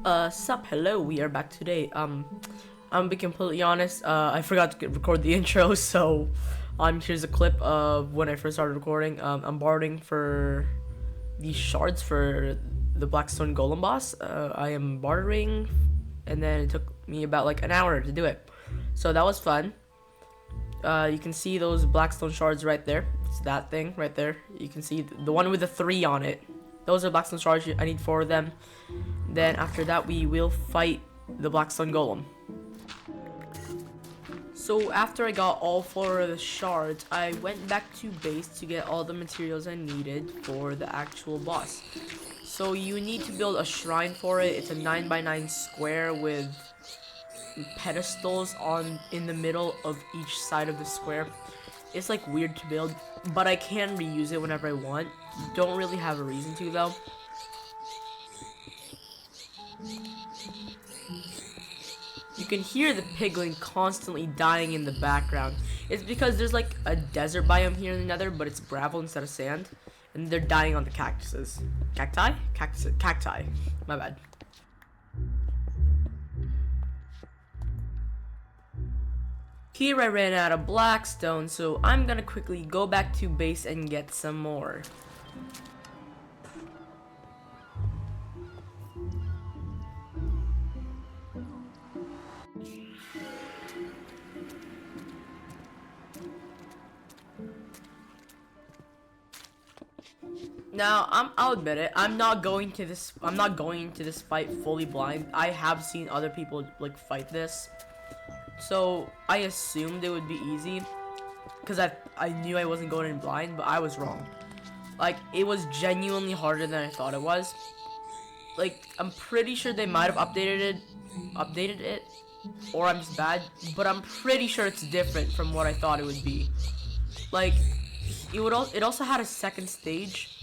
Sup, hello, we are back today. I'm gonna be completely honest, I forgot to record the intro, so, here's a clip of when I first started recording. I'm bartering for these shards for the Blackstone Golem boss. I am bartering, and then it took me about like an hour to do it. So that was fun. You can see those Blackstone shards right there. It's that thing right there. You can see the one with the 3 on it. Those are Blackstone shards. I need 4 of them. Then after that, we will fight the Blackstone Golem. So after I got all 4 of the shards, I went back to base to get all the materials I needed for the actual boss. So you need to build a shrine for it. It's a 9x9 square with pedestals in the middle of each side of the square. It's like weird to build, but I can reuse it whenever I want. Don't really have a reason to though. You can hear the piglin constantly dying in the background. It's because there's like a desert biome here in the nether, but it's gravel instead of sand, and they're dying on the cactuses. Cacti? Cacti. My bad. Here I ran out of blackstone, so I'm gonna quickly go back to base and get some more. Now, I'll admit it. I'm not going to this fight fully blind. I have seen other people like fight this, so I assumed it would be easy, because I knew I wasn't going in blind, but I was wrong. Like, it was genuinely harder than I thought it was. Like, I'm pretty sure they might have updated it, or I'm just bad, but I'm pretty sure it's different from what I thought it would be. Like, it also had a second stage.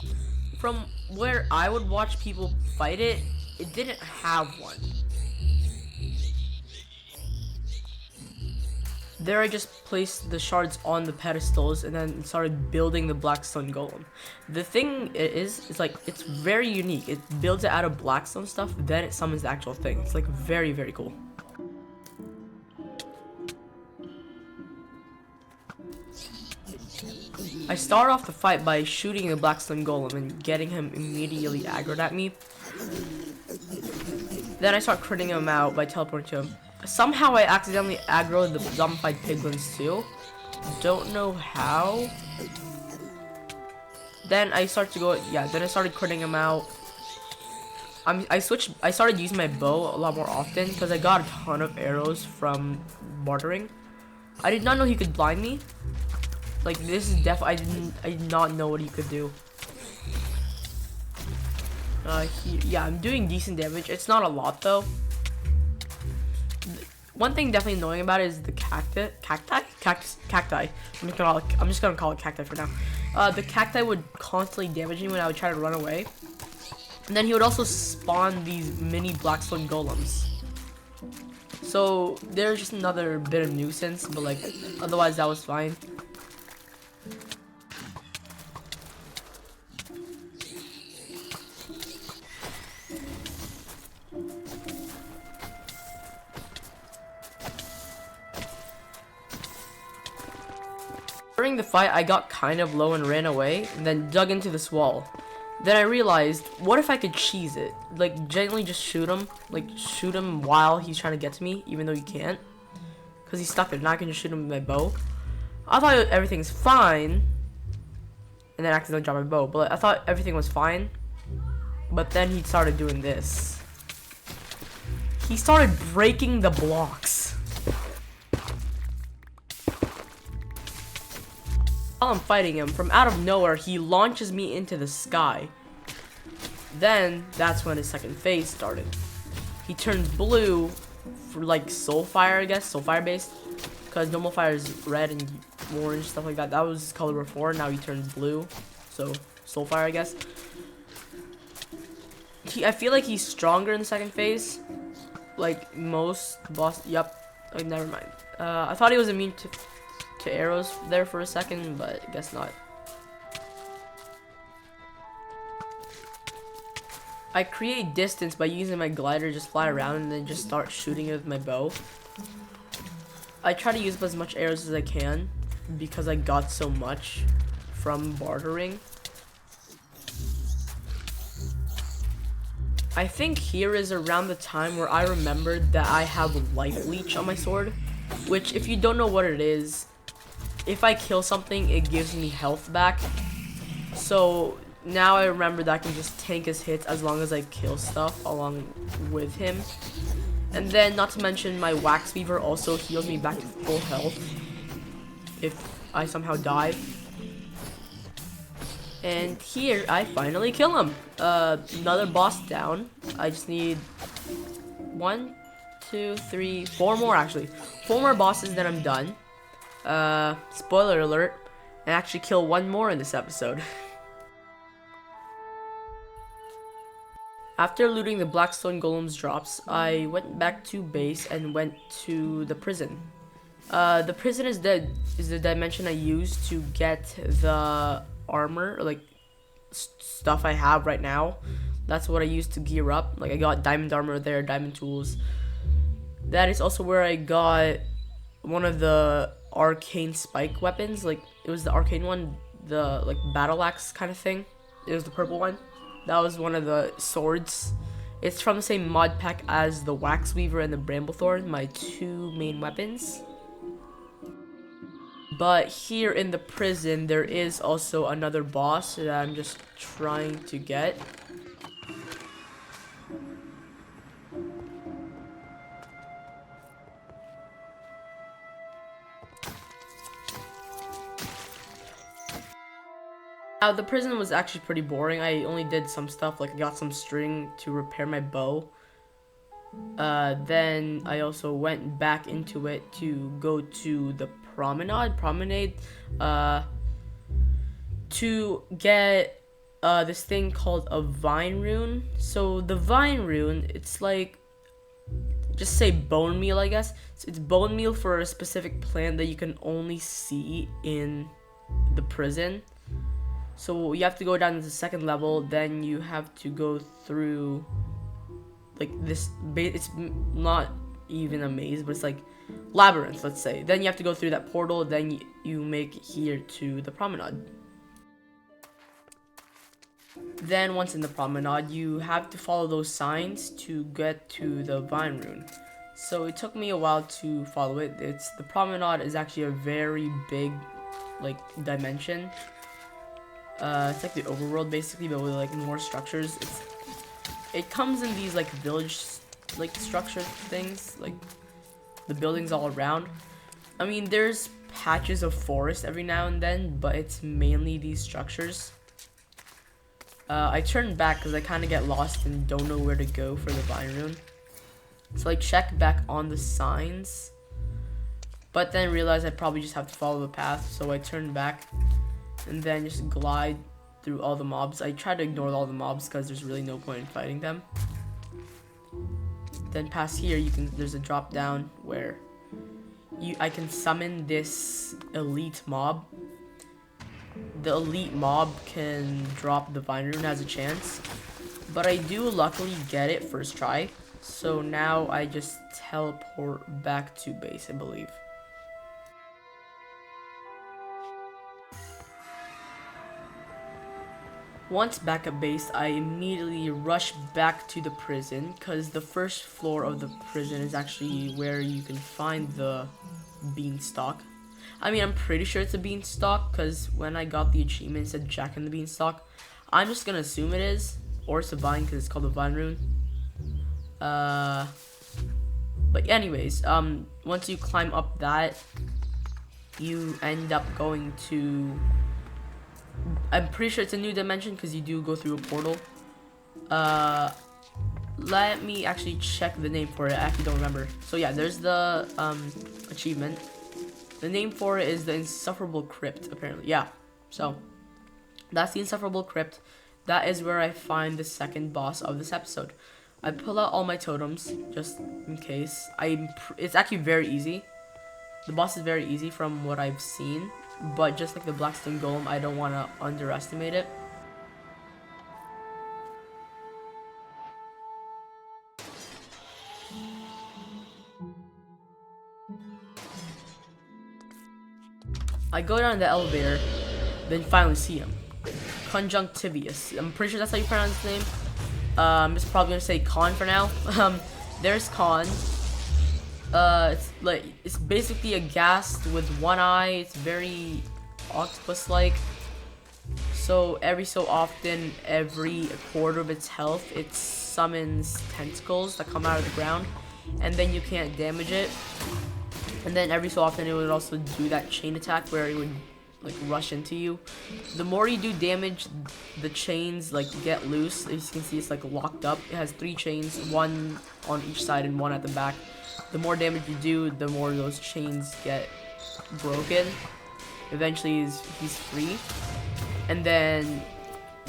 From where I would watch people fight it, it didn't have one. There I just placed the shards on the pedestals and then started building the Blackstone Golem. The thing is like, it's very unique. It builds it out of Blackstone stuff, then it summons the actual thing. It's like very, very cool. I start off the fight by shooting the Blackstone Golem and getting him immediately aggroed at me. Then I start critting him out by teleporting to him. Somehow I accidentally aggroed the zombified piglins too. Don't know how. Then I started critting him out. I started using my bow a lot more often because I got a ton of arrows from bartering. I did not know he could blind me. Like, this is I did not know what he could do. Yeah, I'm doing decent damage. It's not a lot though. One thing definitely annoying about it is the cacti. I'm just gonna call it cacti for now. The cacti would constantly damage me when I would try to run away, and then he would also spawn these mini Blackstone golems. So they're just another bit of nuisance, but like otherwise that was fine. During the fight, I got kind of low and ran away, and then dug into this wall. Then I realized, what if I could cheese it? Like, genuinely just shoot him. Like, shoot him while he's trying to get to me, even though you can't. Because he's stuck there. Now I can just shoot him with my bow. I thought everything's fine. And then I accidentally dropped my bow. But I thought everything was fine. But then he started doing this. He started breaking the blocks. While I'm fighting him, from out of nowhere, he launches me into the sky. Then, that's when his second phase started. He turns blue for like soul fire, I guess, soul fire based. Because normal fire is red and orange, stuff like that. That was his color before, now he turns blue. So, soul fire, I guess. I feel like he's stronger in the second phase. Like most boss, yep. Oh, never mind. I thought he was immune to arrows there for a second, but I guess not. I create distance by using my glider, just fly around and then just start shooting it with my bow. I try to use up as much arrows as I can because I got so much from bartering. I think here is around the time where I remembered that I have life leech on my sword, which if you don't know what it is, if I kill something, it gives me health back. So now I remember that I can just tank his hits as long as I kill stuff along with him. And then, not to mention, my wax weaver also heals me back to full health if I somehow die. And here, I finally kill him. Another boss down. I just need 1, 2, 3, 4 more actually. 4 more bosses, then I'm done. Spoiler alert, and actually kill 1 more in this episode. After looting the Blackstone Golem's drops, I went back to base and went to the prison. The prison is the dimension I used to get the armor, like stuff I have right now. That's what I used to gear up. Like I got diamond armor there, diamond tools. That is also where I got one of the arcane spike weapons. Like it was the arcane one, the like battle axe kind of thing. It was the purple one. That was one of the swords. It's from the same mod pack as the Wax Weaver and the Bramblethorn, my 2 main weapons. But here in the prison, there is also another boss that I'm just trying to get. The prison was actually pretty boring. I only did some stuff, like I got some string to repair my bow. Then I also went back into it to go to the promenade, to get this thing called a vine rune. So the vine rune, it's like, just say bone meal, I guess. So it's bone meal for a specific plant that you can only see in the prison. So you have to go down to the 2nd level, then you have to go through like this, it's not even a maze, but it's like labyrinth, let's say. Then you have to go through that portal, then you make it here to the promenade. Then once in the promenade, you have to follow those signs to get to the vine rune. So it took me a while to follow it. The promenade is actually a very big like dimension. It's like the overworld basically, but with like more structures. It comes in these like village like structure things, like the buildings all around. I mean, there's patches of forest every now and then, but it's mainly these structures. I turned back because I kind of get lost and don't know where to go for the vine rune. So I checked back on the signs, but then realized I'd probably just have to follow the path. So I turned back and then just glide through all the mobs. I try to ignore all the mobs because there's really no point in fighting them. Then past here, there's a drop down where I can summon this elite mob. The elite mob can drop the vine rune, has a chance, but I do luckily get it first try. So now I just teleport back to base, I believe. Once back at base, I immediately rush back to the prison because the first floor of the prison is actually where you can find the beanstalk. I mean, I'm pretty sure it's a beanstalk because when I got the achievement, it said Jack and the Beanstalk. I'm just gonna assume it is, or it's a vine because it's called a vine rune. But anyways, once you climb up that, you end up going to, I'm pretty sure it's a new dimension because you do go through a portal. Let me actually check the name for it. I actually don't remember. So yeah, there's the achievement. The name for it is the Insufferable Crypt, apparently. Yeah, so that's the Insufferable Crypt. That is where I find the second boss of this episode. I pull out all my totems just in case. It's actually very easy. The boss is very easy from what I've seen, but just like the Blackstone Golem, I don't want to underestimate it. I go down the elevator, then finally see him. Conjunctivius. I'm pretty sure that's how you pronounce his name. I'm just probably gonna say Con for now. There's Con. It's basically a ghast with one eye. It's very octopus-like. So every so often, every quarter of its health, it summons tentacles that come out of the ground, and then you can't damage it. And then every so often, it would also do that chain attack where it would like rush into you. The more you do damage, the chains like get loose. As you can see, it's like locked up. It has 3 chains, 1 on each side and 1 at the back. The more damage you do, the more those chains get broken. Eventually, he's free. And then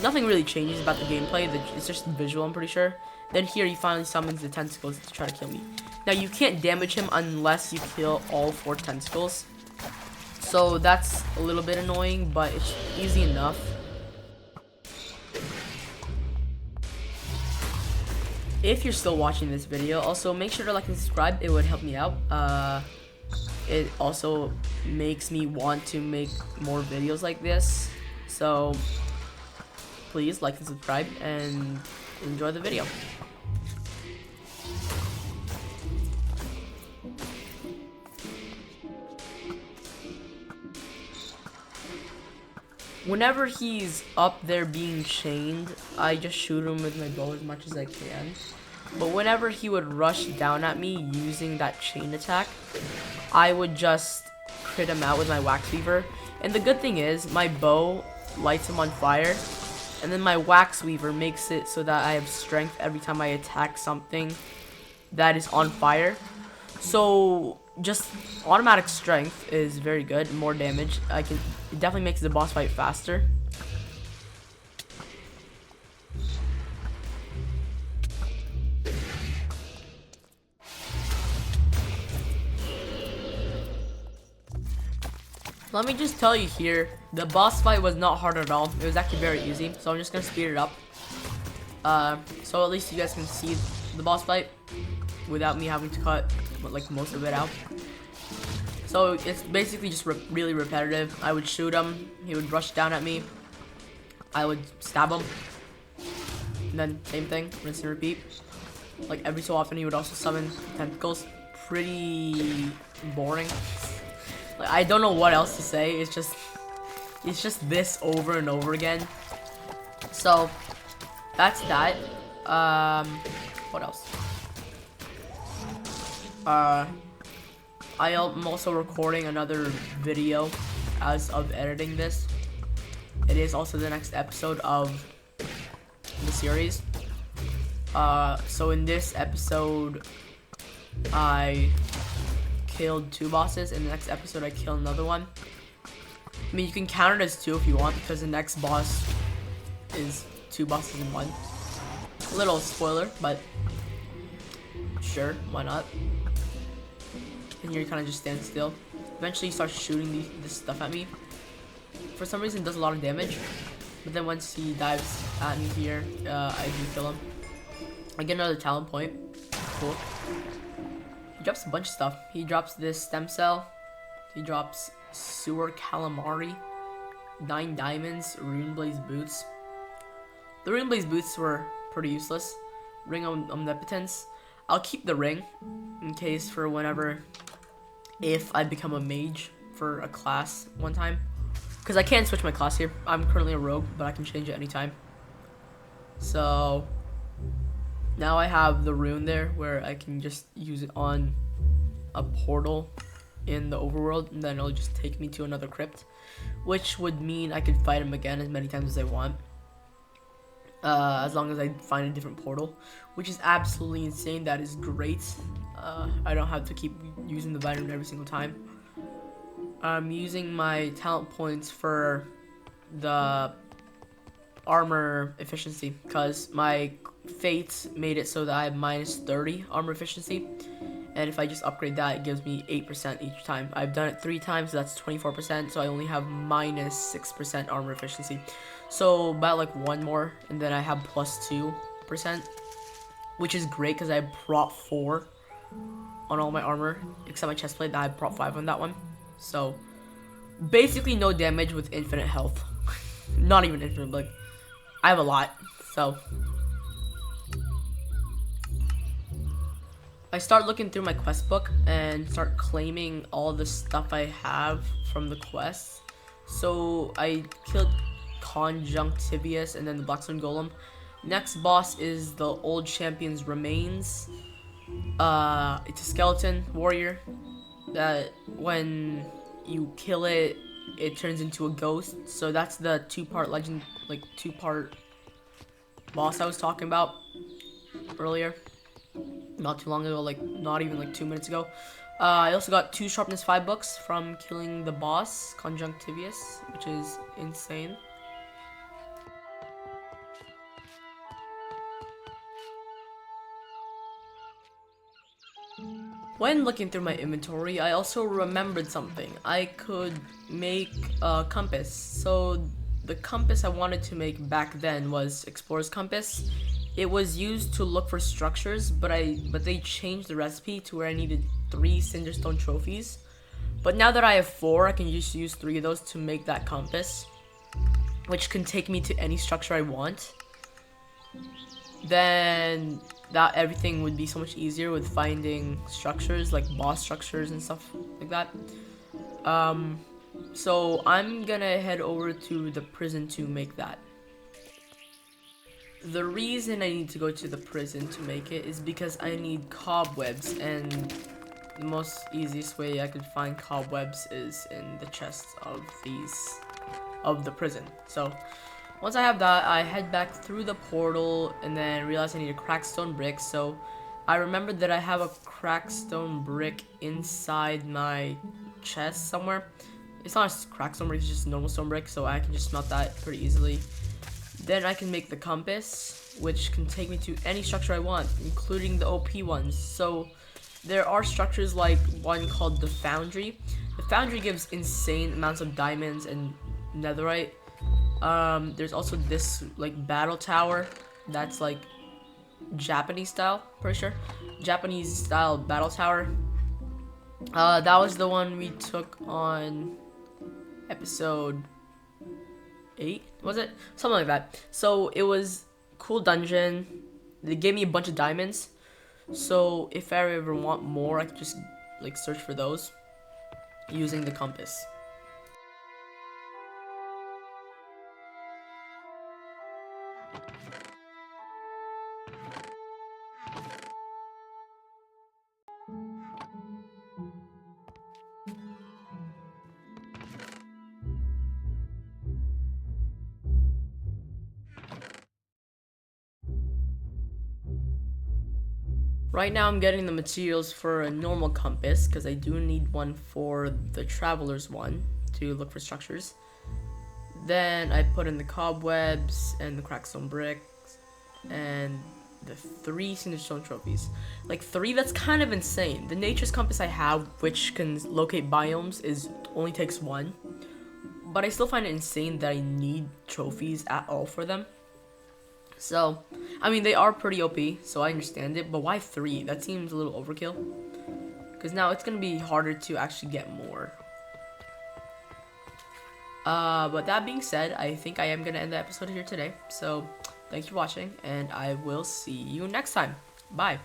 nothing really changes about the gameplay. It's just visual, I'm pretty sure. Then here he finally summons the tentacles to try to kill me. Now you can't damage him unless you kill all 4 tentacles. So that's a little bit annoying, but it's easy enough. If you're still watching this video, also make sure to like and subscribe. It would help me out. It also makes me want to make more videos like this. So please like and subscribe and enjoy the video. Whenever he's up there being chained, I just shoot him with my bow as much as I can. But whenever he would rush down at me using that chain attack, I would just crit him out with my wax weaver. And the good thing is, my bow lights him on fire, and then my wax weaver makes it so that I have strength every time I attack something that is on fire. So just automatic strength is very good. More damage. It definitely makes the boss fight faster. Let me just tell you here, the boss fight was not hard at all. It was actually very easy, so I'm just gonna speed it up. So at least you guys can see the boss fight without me having to cut like most of it out. So it's basically just really repetitive. I would shoot him, he would rush down at me, I would stab him, and then same thing, rinse and repeat. Like every so often he would also summon tentacles. Pretty boring. Like, I don't know what else to say. It's just this over and over again. So that's that. What else? I am also recording another video as of editing this. It is also the next episode of the series. So in this episode, I killed 2 bosses. In the next episode, I kill another one. I mean, you can count it as 2 if you want, because the next boss is 2 bosses in 1. Little spoiler, but sure, why not? And here you kind of just stand still. Eventually, he starts shooting this stuff at me. For some reason, it does a lot of damage. But then once he dives at me here, I do kill him. I get another talent point. Cool. He drops a bunch of stuff. He drops this stem cell. He drops sewer calamari, 9 diamonds, rune blaze boots. The rune blaze boots were pretty useless. Ring of omnipotence. I'll keep the ring in case for whenever, if I become a mage for a class one time, because I can't switch my class here. I'm currently a rogue, but I can change it anytime. So now I have the rune there where I can just use it on a portal in the overworld, and then it'll just take me to another crypt, which would mean I could fight him again as many times as I want, as long as I find a different portal, which is absolutely insane. That is great. I don't have to keep using the vitamin every single time. I'm using my talent points for the armor efficiency, because my fates made it so that I have minus 30 armor efficiency, and if I just upgrade that, it gives me 8% each time. I've done it 3 times, so that's 24%, so I only have minus 6% armor efficiency. So about like 1 more, and then I have plus 2%, which is great because I have prot 4 on all my armor, except my chestplate. I have prot 5 on that one. So basically no damage with infinite health. Not even infinite, but like, I have a lot, so. I start looking through my quest book and start claiming all the stuff I have from the quests. So I killed Conjunctivius and then the Blackstone Golem. Next boss is the old champion's remains. It's a skeleton warrior that when you kill it, it turns into a ghost. So that's the two-part legend, like two-part boss I was talking about earlier. Not too long ago, like not even like 2 minutes ago. I also got 2 sharpness 5 books from killing the boss, Conjunctivius, which is insane. When looking through my inventory, I also remembered something. I could make a compass. So the compass I wanted to make back then was Explorer's Compass. It was used to look for structures, but they changed the recipe to where I needed 3 Cinderstone trophies. But now that I have 4, I can just use 3 of those to make that compass, which can take me to any structure I want. Then that everything would be so much easier with finding structures, like boss structures and stuff like that. So I'm gonna head over to the prison to make that. The reason I need to go to the prison to make it is because I need cobwebs, and the most easiest way I could find cobwebs is in the chests of the prison. So once I have that, I head back through the portal and then realize I need a crackstone brick. So I remembered that I have a crackstone brick inside my chest somewhere. It's not a crackstone brick, it's just normal stone brick, so I can just smelt that pretty easily. Then I can make the compass, which can take me to any structure I want, including the OP ones. So there are structures like one called the Foundry. The Foundry gives insane amounts of diamonds and netherite. There's also this like battle tower that's like Japanese style, pretty sure. Japanese style battle tower. That was the one we took on episode 8, was it? Something like that. So it was cool dungeon. They gave me a bunch of diamonds. So if I ever want more, I can just like search for those using the compass. Right now I'm getting the materials for a normal compass because I do need one for the traveler's one to look for structures. Then I put in the cobwebs and the crackstone bricks and the 3 Cinderstone trophies. Like 3, that's kind of insane. The nature's compass I have, which can locate biomes, only takes 1. But I still find it insane that I need trophies at all for them. So, I mean, they are pretty OP, so I understand it, but why 3? That seems a little overkill. Because now it's going to be harder to actually get more. But that being said, I think I am going to end the episode here today. So, thanks for watching, and I will see you next time. Bye.